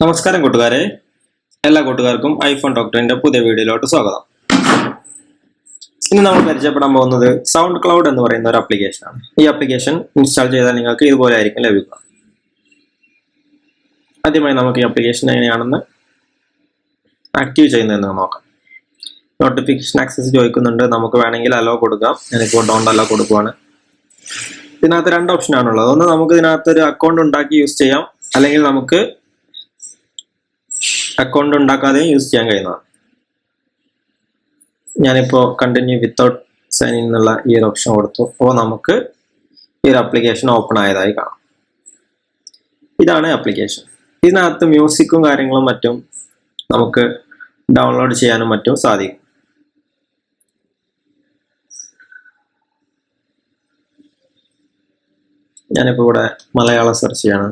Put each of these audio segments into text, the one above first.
നമസ്കാരം കൂട്ടുകാരെ, എല്ലാ കൂട്ടുകാർക്കും ഐഫോൺ ഡോക്ടറിന്റെ പുതിയ വീഡിയോയിലോട്ട് സ്വാഗതം. ഇന്ന് നമ്മൾ പരിചയപ്പെടാൻ പോകുന്നത് സൗണ്ട് ക്ലൗഡ് എന്ന് പറയുന്ന ഒരു ആപ്ലിക്കേഷനാണ്. ഈ ആപ്ലിക്കേഷൻ ഇൻസ്റ്റാൾ ചെയ്താൽ നിങ്ങൾക്ക് ഇതുപോലെ ആയിരിക്കും ലഭിക്കുക. ആദ്യമായി നമുക്ക് ഈ ആപ്ലിക്കേഷൻ എങ്ങനെയാണെന്ന് ആക്റ്റീവ് ചെയ്യുന്നതെന്ന് നോക്കാം. നോട്ടിഫിക്കേഷൻ ആക്സസ് ചോദിക്കുന്നുണ്ട്. നമുക്ക് വേണമെങ്കിൽ അലോ കൊടുക്കാം. ഞാനിപ്പോൾ ഡോണ്ട് അലോ കൊടുക്കുവാണ്. ഇതിനകത്ത് രണ്ട് ഓപ്ഷനാണുള്ളത്. ഒന്ന്, നമുക്ക് ഇതിനകത്ത് ഒരു അക്കൗണ്ട് ഉണ്ടാക്കി യൂസ് ചെയ്യാം, അല്ലെങ്കിൽ നമുക്ക് അക്കൗണ്ട് ഉണ്ടാക്കാതെ യൂസ് ചെയ്യാൻ കഴിയുന്നതാണ്. ഞാനിപ്പോൾ കണ്ടിന്യൂ വിത്തൗട്ട് സൈൻ ഇൻ എന്നുള്ള ഈ ഒരു ഓപ്ഷൻ കൊടുത്തു. അപ്പോൾ നമുക്ക് ഈ ഒരു ആപ്ലിക്കേഷൻ ഓപ്പൺ ആയതായി കാണാം. ഇതാണ് ആപ്ലിക്കേഷൻ. ഇതിനകത്ത് മ്യൂസിക്കും കാര്യങ്ങളും മറ്റും നമുക്ക് ഡൗൺലോഡ് ചെയ്യാനും മറ്റും സാധിക്കും. ഞാനിപ്പോൾ ഇവിടെ മലയാളം സെർച്ച് ചെയ്യാണ്.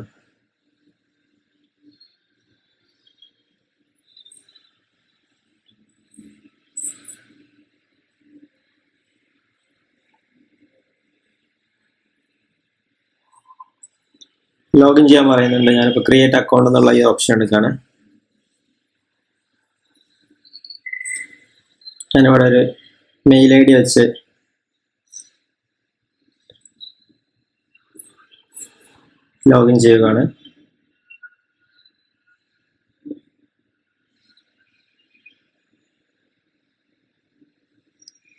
ലോഗിൻ ചെയ്യാൻ പറയുന്നുണ്ട്. ഞാനിപ്പോൾ ക്രിയേറ്റ് അക്കൗണ്ട് എന്നുള്ള ഈ ഓപ്ഷൻ എടുക്കുകയാണ്. ഞാനിവിടെ ഒരു മെയിൽ ഐ ഡി വെച്ച് ലോഗിൻ ചെയ്യുകയാണ്.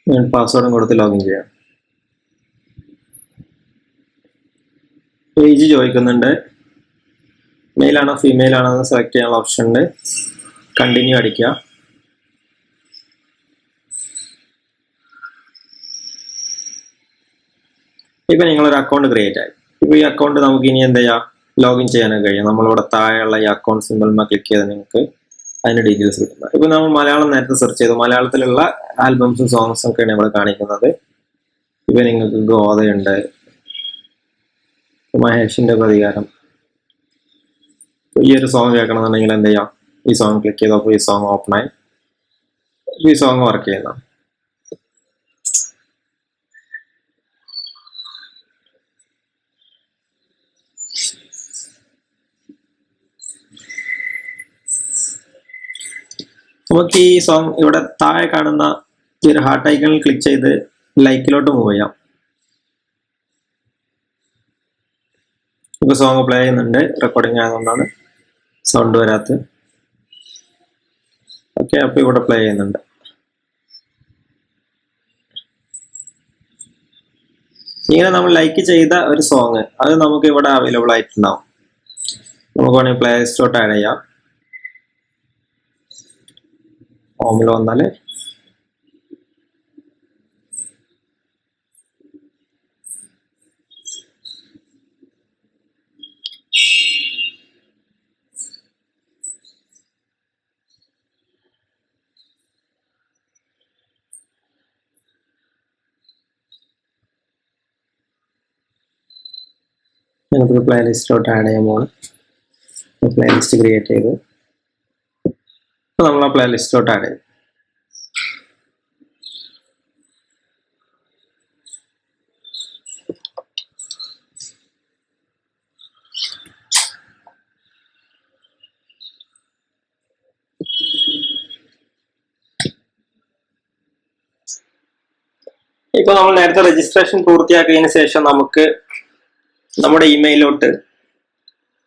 ഞാൻ പാസ്വേഡും കൊടുത്ത് ലോഗിൻ ചെയ്യാം. ഏജ് ചോദിക്കുന്നുണ്ട്. മെയിൽ ആണോ ഫീമെയിൽ ആണോ എന്ന് സെലക്ട് ചെയ്യാനുള്ള ഓപ്ഷൻ ഉണ്ട്. കണ്ടിന്യൂ അടിക്കുക. ഇപ്പൊ നിങ്ങളൊരു അക്കൗണ്ട് ക്രിയേറ്റ് ആയി. ഇപ്പൊ ഈ അക്കൗണ്ട് നമുക്ക് ഇനി എന്ത് ചെയ്യാം, ലോഗിൻ ചെയ്യാനൊക്കെ കഴിയും. നമ്മളിവിടെ താഴെയുള്ള ഈ അക്കൗണ്ട് സിമ്പിൾമ ക്ലിക്ക് ചെയ്താൽ നിങ്ങൾക്ക് അതിന്റെ ഡീറ്റെയിൽസ് കിട്ടുന്നത്. ഇപ്പൊ നമ്മൾ മലയാളം നേരത്തെ സെർച്ച് ചെയ്തു. മലയാളത്തിലുള്ള ആൽബംസും സോങ്സും ഒക്കെയാണ് നമ്മൾ കാണിക്കുന്നത്. ഇപ്പൊ നിങ്ങൾക്ക് ഗോതയുണ്ട്, മഹേഷിന്റെ പ്രതികാരം. ഈ ഒരു സോങ് കേൾക്കണമെന്നുണ്ടെങ്കിൽ എന്ത് ചെയ്യാം, ഈ സോങ് ക്ലിക്ക് ചെയ്തപ്പോൾ ഈ സോങ് ഓപ്പൺ ആയി. ഈ സോങ് വർക്ക് ചെയ്യുന്ന നമുക്ക് ഈ സോങ് ഇവിടെ താഴെ കാണുന്ന ഈ ഒരു ഹാർട്ട് ഐക്കണിൽ ക്ലിക്ക് ചെയ്ത് ലൈക്കിലോട്ട് മൂവ് ചെയ്യാം. ഇപ്പൊ സോങ് പ്ലേ ചെയ്യുന്നുണ്ട്. റെക്കോർഡിംഗ് ആയതുകൊണ്ടാണ് സൗണ്ട് വരാത്തത്. ഓക്കെ, അപ്പൊ ഇവിടെ പ്ലേ ചെയ്യുന്നുണ്ട്. ഇങ്ങനെ നമ്മൾ ലൈക്ക് ചെയ്ത ഒരു സോങ് അത് നമുക്ക് ഇവിടെ അവൈലബിൾ ആയിട്ടുണ്ടാവും. നമുക്ക് വേണമെങ്കിൽ പ്ലേ സ്റ്റോർ ആഡ് ചെയ്യാം. ഹോമിൽ വന്നാല് നമുക്കൊരു പ്ലേലിസ്റ്റിലോട്ട് ആഡ് ചെയ്യാൻ പോകണം. പ്ലേലിസ്റ്റ് ക്രിയേറ്റ് ചെയ്തു. നമ്മൾ ആ പ്ലേലിസ്റ്റിലോട്ട് ആഡ് ചെയ്തു. ഇപ്പൊ നമ്മൾ നേരത്തെ രജിസ്ട്രേഷൻ പൂർത്തിയാക്കിയതിനു ശേഷം നമുക്ക് നമ്മുടെ ഇമെയിലോട്ട്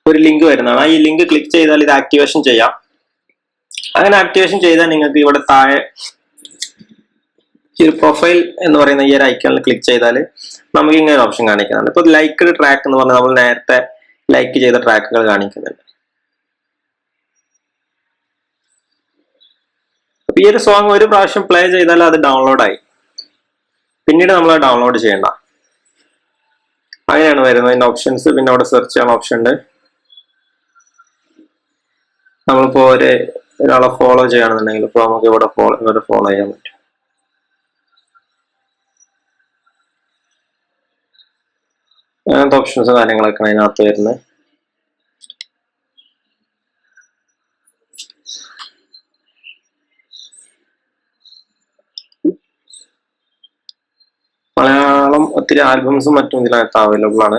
ഒരു ലിങ്ക് വരുന്നതാണ്. ഈ ലിങ്ക് ക്ലിക്ക് ചെയ്താൽ ഇത് ആക്ടിവേഷൻ ചെയ്യാം. അങ്ങനെ ആക്ടിവേഷൻ ചെയ്താൽ നിങ്ങൾക്ക് ഇവിടെ താഴെ ഈ ഒരു പ്രൊഫൈൽ എന്ന് പറയുന്ന ഈ ഒരു ഐക്കണിൽ ക്ലിക്ക് ചെയ്താൽ നമുക്ക് ഇങ്ങനെ ഓപ്ഷൻ കാണിക്കുന്നുണ്ട്. ഇപ്പൊ ലൈക്ക്ഡ് ട്രാക്ക് എന്ന് പറഞ്ഞാൽ നമ്മൾ നേരത്തെ ലൈക്ക് ചെയ്ത ട്രാക്കുകൾ കാണിക്കുന്നുണ്ട്. അപ്പൊ ഈ ഒരു സോങ് ഒരു പ്രാവശ്യം പ്ലേ ചെയ്താൽ അത് ഡൗൺലോഡ് ആയി. പിന്നീട് നമ്മൾ ഡൗൺലോഡ് ചെയ്യണ്ട. അങ്ങനെയാണ് വരുന്നത് അതിന്റെ ഓപ്ഷൻസ്. പിന്നെ അവിടെ സെർച്ച് ചെയ്യാൻ ഓപ്ഷൻ ഉണ്ട്. നമ്മളിപ്പോ ഒരാളെ ഫോളോ ചെയ്യുകയാണെന്നുണ്ടെങ്കിൽ ഇപ്പൊ നമുക്ക് ഇവിടെ ഫോളോ ചെയ്യാൻ പറ്റും. അങ്ങനത്തെ ഓപ്ഷൻസ് കാര്യങ്ങളൊക്കെ അതിനകത്ത് വരുന്നത്. മലയാളം ഒത്തിരി ആൽബംസും മറ്റും ഇതിനകത്ത് അവൈലബിൾ ആണ്.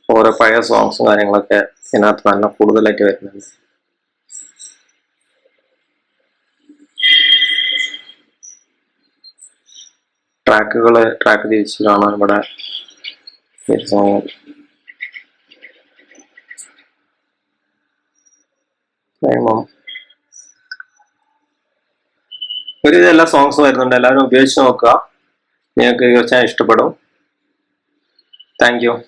ഓരോ പഴയ സോങ്സും കാര്യങ്ങളൊക്കെ ഇതിനകത്ത് നല്ല കൂടുതലായിട്ട് വരുന്നുണ്ട്. ട്രാക്ക് തിരിച്ച് കാണാം. ഇവിടെ ഒരു എല്ലാ സോങ്സ് വരുന്നുണ്ട്. എല്ലാവരും ഉപയോഗിച്ച് നോക്കുക. നിങ്ങൾക്ക് തീർച്ചയായും ഇഷ്ടപ്പെടും. Thank you.